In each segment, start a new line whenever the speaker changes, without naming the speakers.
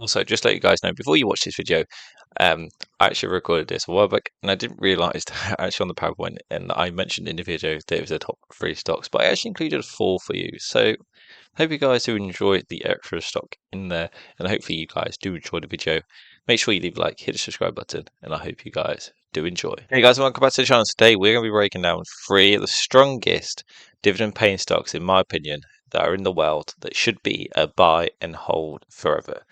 Also, just to let you guys know, before you watch this video, I actually recorded this a while back, and I didn't realise actually on the PowerPoint, and I mentioned in the video that it was the top 3 stocks, but I actually included 4 for you. So, hope you guys do enjoy the extra stock in there, and hopefully you guys do enjoy the video. Make sure you leave a like, hit the subscribe button, and I hope you guys do enjoy. Hey guys, welcome back to the channel. Today we're going to be breaking down 3 of the strongest dividend-paying stocks, in my opinion, that are in the world that should be a buy and hold forever.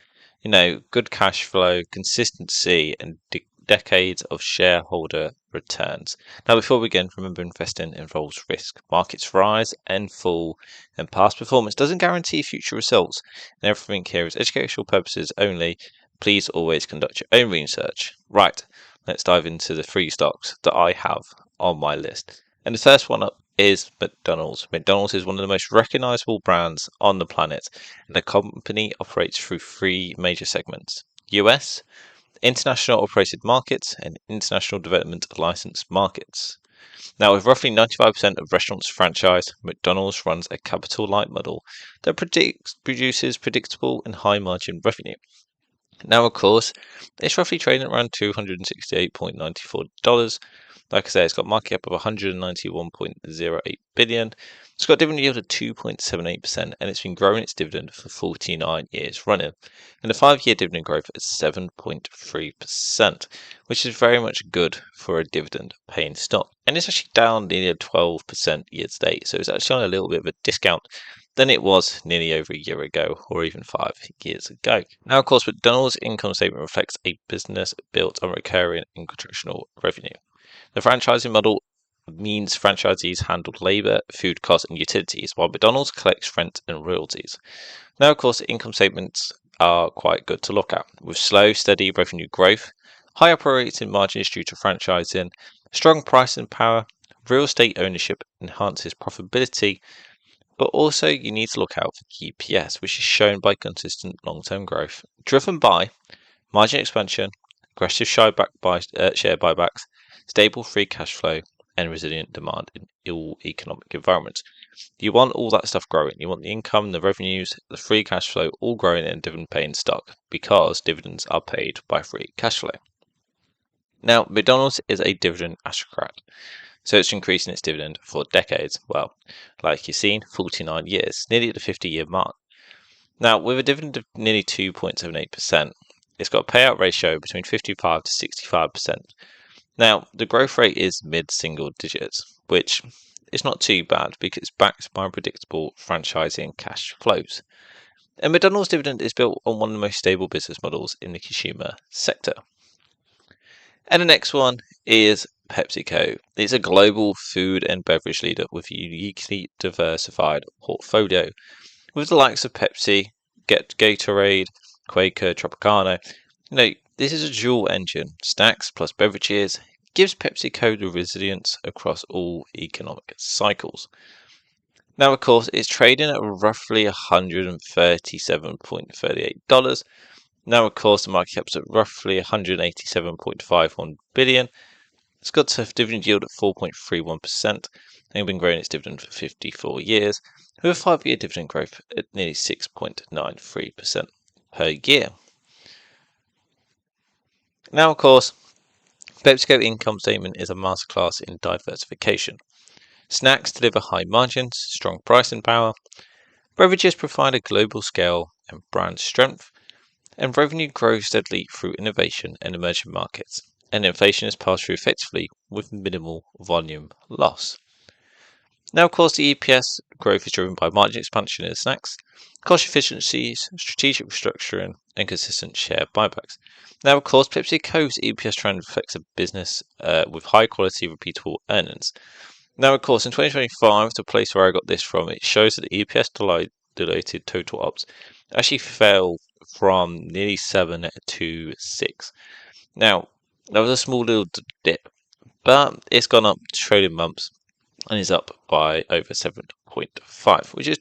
You know, good cash flow, consistency, and decades of shareholder returns. Now, before we begin, remember investing involves risk. Markets rise and fall, and past performance doesn't guarantee future results. And everything here is educational purposes only. Please always conduct your own research. Right, let's dive into the 3 stocks that I have on my list. And the first one up is McDonald's. McDonald's is one of the most recognizable brands on the planet, and the company operates through 3 major segments: US, international operated markets, and international development licensed markets. Now, with roughly 95% of restaurants franchised, McDonald's runs a capital light model that produces predictable and high margin revenue. Now, of course, it's roughly trading around $268.94. Like I say, it's got market cap of 191.08 billion. It's got a dividend yield of 2.78%, and it's been growing its dividend for 49 years running. And the 5-year dividend growth is 7.3%, which is very much good for a dividend paying stock. And it's actually down nearly 12% year to date, so it's actually on a little bit of a discount than it was nearly over a year ago, or even 5 years ago. Now, of course, McDonald's income statement reflects a business built on recurring and contractual revenue. The franchising model means franchisees handle labour, food costs, and utilities, while McDonald's collects rent and royalties. Now, of course, the income statements are quite good to look at, with slow, steady revenue growth, high operating margins due to franchising, strong pricing power, real estate ownership enhances profitability, but also you need to look out for EPS, which is shown by consistent long-term growth, driven by margin expansion, aggressive share buybacks, stable free cash flow, and resilient demand in all economic environments. You want all that stuff growing. You want the income, the revenues, the free cash flow all growing in a dividend-paying stock, because dividends are paid by free cash flow. Now, McDonald's is a dividend aristocrat, so it's increasing its dividend for decades. Well, like you've seen, 49 years, nearly at the 50-year mark. Now, with a dividend of nearly 2.78%, it's got a payout ratio between 55 to 65%. Now, the growth rate is mid-single digits, which is not too bad because it's backed by predictable franchising cash flows. And McDonald's dividend is built on one of the most stable business models in the consumer sector. And the next one is PepsiCo. It's a global food and beverage leader with a uniquely diversified portfolio, with the likes of Pepsi, Gatorade, Coca, Tropicana. You know, this is a dual engine. Snacks plus beverages gives PepsiCo the resilience across all economic cycles. Now, of course, it's trading at roughly $137.38. Now, of course, the market cap's at roughly 187.51 billion. It's got a dividend yield at 4.31%, and been growing its dividend for 54 years, with a 5-year dividend growth at nearly 6.93% per year. Now, of course, PepsiCo income statement is a masterclass in diversification. Snacks deliver high margins, strong pricing power. Beverages provide a global scale and brand strength, and revenue grows steadily through innovation and emerging markets, and inflation is passed through effectively with minimal volume loss. Now, of course, the EPS growth is driven by margin expansion in snacks, cost efficiencies, strategic restructuring, and consistent share buybacks. Now, of course, PepsiCo's EPS trend reflects a business with high quality, repeatable earnings. Now, of course, in 2025, the place where I got this from, it shows that the EPS diluted total ops actually fell from nearly 7 to 6. Now, that was a small little dip, but it's gone up trading months and is up by over 7.5, which is,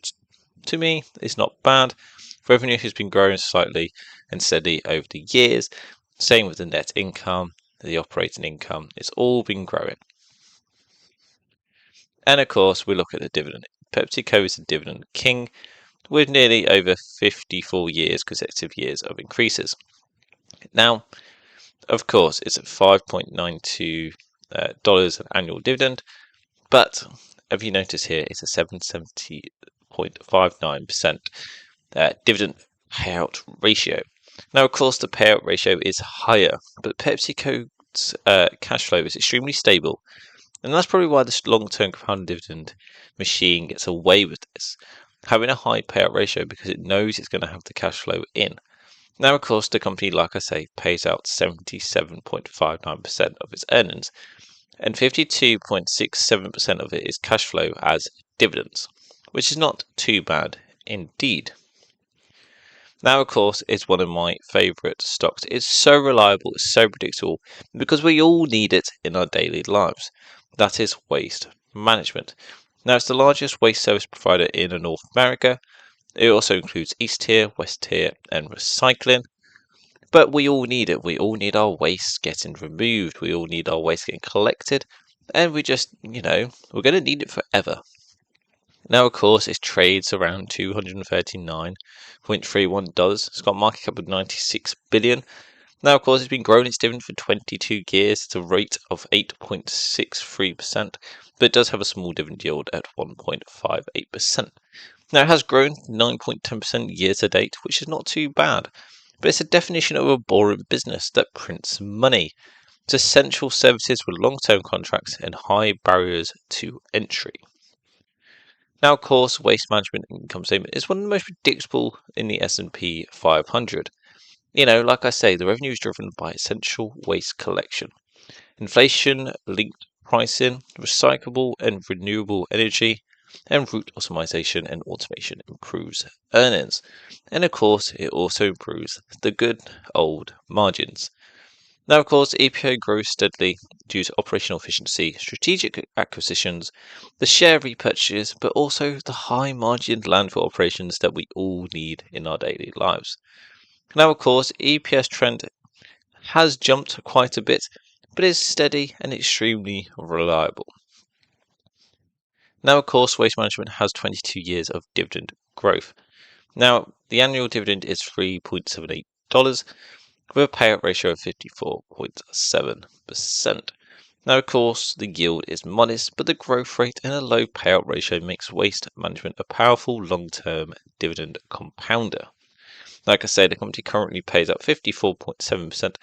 to me, is not bad. Revenue has been growing slightly and steady over the years. Same with the net income, the operating income. It's all been growing. And of course, we look at the dividend. PepsiCo is the dividend king. with nearly over 54 consecutive years of increases. Now, of course, it's at $5.92 an annual dividend, but if you notice here, it's a 770.59% dividend payout ratio. Now, of course, the payout ratio is higher, but PepsiCo's cash flow is extremely stable, and that's probably why this long-term compound dividend machine gets away with this, having a high payout ratio because it knows it's going to have the cash flow in. Now, of course, the company, like I say, pays out 77.59% of its earnings, and 52.67% of it is cash flow as dividends, which is not too bad indeed. Now, of course, it's one of my favourite stocks. It's so reliable, it's so predictable, because we all need it in our daily lives. That is waste management. Now, it's the largest waste service provider in North America. It also includes East Tier, West Tier, and recycling. But we all need it. We all need our waste getting removed. We all need our waste getting collected. And we just, we're going to need it forever. Now, of course, it trades around $239.31. It's got a market cap of $96 billion. Now, of course, it's been growing its dividend for 22 years at a rate of 8.63%, but it does have a small dividend yield at 1.58%. Now, it has grown 9.10% year to date, which is not too bad, but it's a definition of a boring business that prints money. It's essential services with long-term contracts and high barriers to entry. Now, of course, waste management income statement is one of the most predictable in the S&P 500. Like I say, the revenue is driven by essential waste collection, inflation-linked pricing, recyclable and renewable energy, and route optimization and automation improves earnings. And of course, it also improves the good old margins. Now, of course, EPO grows steadily due to operational efficiency, strategic acquisitions, the share repurchases, but also the high margin landfill operations that we all need in our daily lives. Now, of course, EPS trend has jumped quite a bit, but is steady and extremely reliable. Now, of course, Waste Management has 22 years of dividend growth. Now, the annual dividend is $3.78 with a payout ratio of 54.7%. Now, of course, the yield is modest, but the growth rate and a low payout ratio makes Waste Management a powerful long-term dividend compounder. Like I said, the company currently pays out 54.7%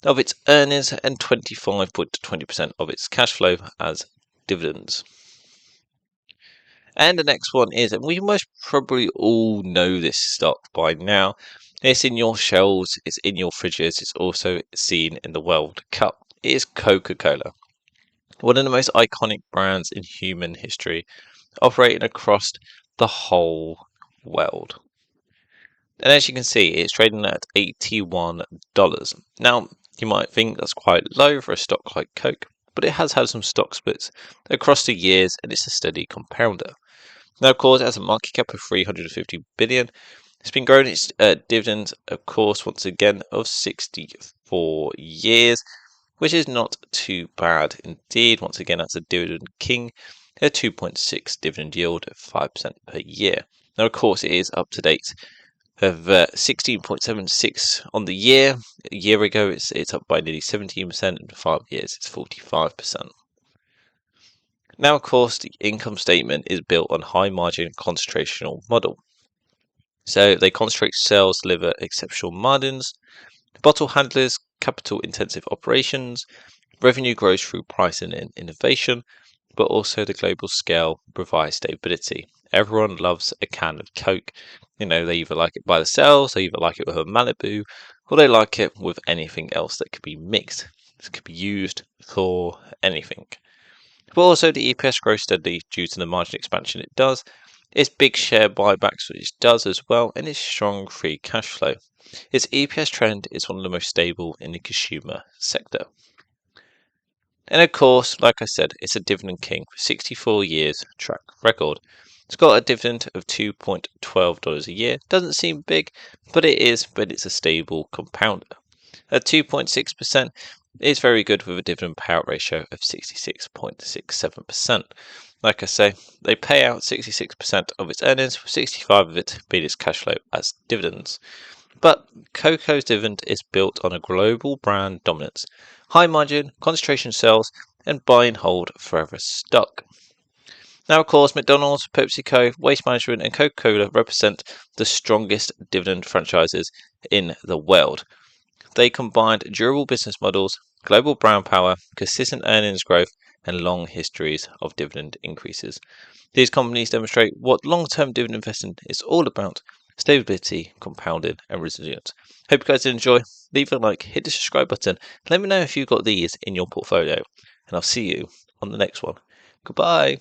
of its earnings and 25.20% of its cash flow as dividends. And the next one is, and we most probably all know this stock by now, it's in your shelves, it's in your fridges, it's also seen in the World Cup. It is Coca-Cola, one of the most iconic brands in human history, operating across the whole world. And as you can see, it's trading at $81. Now, you might think that's quite low for a stock like Coke, but it has had some stock splits across the years and it's a steady compounder. Now, of course, it has a market cap of $350 billion. It's been growing its dividends, of course, once again, of 64 years, which is not too bad indeed. Once again, that's a dividend king, a 2.6 dividend yield of 5% per year. Now, of course, it is up to date of 16.76 on the year. A year ago, it's up by nearly 17%, and in 5 years, it's 45%. Now, of course, the income statement is built on high margin concentrational model. So they concentrate sales, deliver exceptional margins, bottle handlers, capital intensive operations, revenue grows through pricing and innovation, but also the global scale provides stability. Everyone loves a can of Coke. They either like it by themselves, they either like it with a Malibu, or they like it with anything else that could be mixed. This could be used for anything. But also the EPS grows steadily due to the margin expansion it does, its big share buybacks which it does as well, and its strong free cash flow. Its EPS trend is one of the most stable in the consumer sector. And of course, like I said, it's a dividend king for 64 years track record. It's got a dividend of $2.12 a year. Doesn't seem big, but it's a stable compounder. At 2.6%, is very good with a dividend payout ratio of 66.67%. Like I say, they pay out 66% of its earnings, with 65% of it being its cash flow as dividends. But Coca's dividend is built on a global brand dominance, high margin, concentration sales, and buy and hold forever stock. Now, of course, McDonald's, PepsiCo, Waste Management, and Coca-Cola represent the strongest dividend franchises in the world. They combined durable business models, global brand power, consistent earnings growth, and long histories of dividend increases. These companies demonstrate what long-term dividend investing is all about: stability, compounding, and resilience. Hope you guys did enjoy. Leave a like, hit the subscribe button. Let me know if you've got these in your portfolio, and I'll see you on the next one. Goodbye.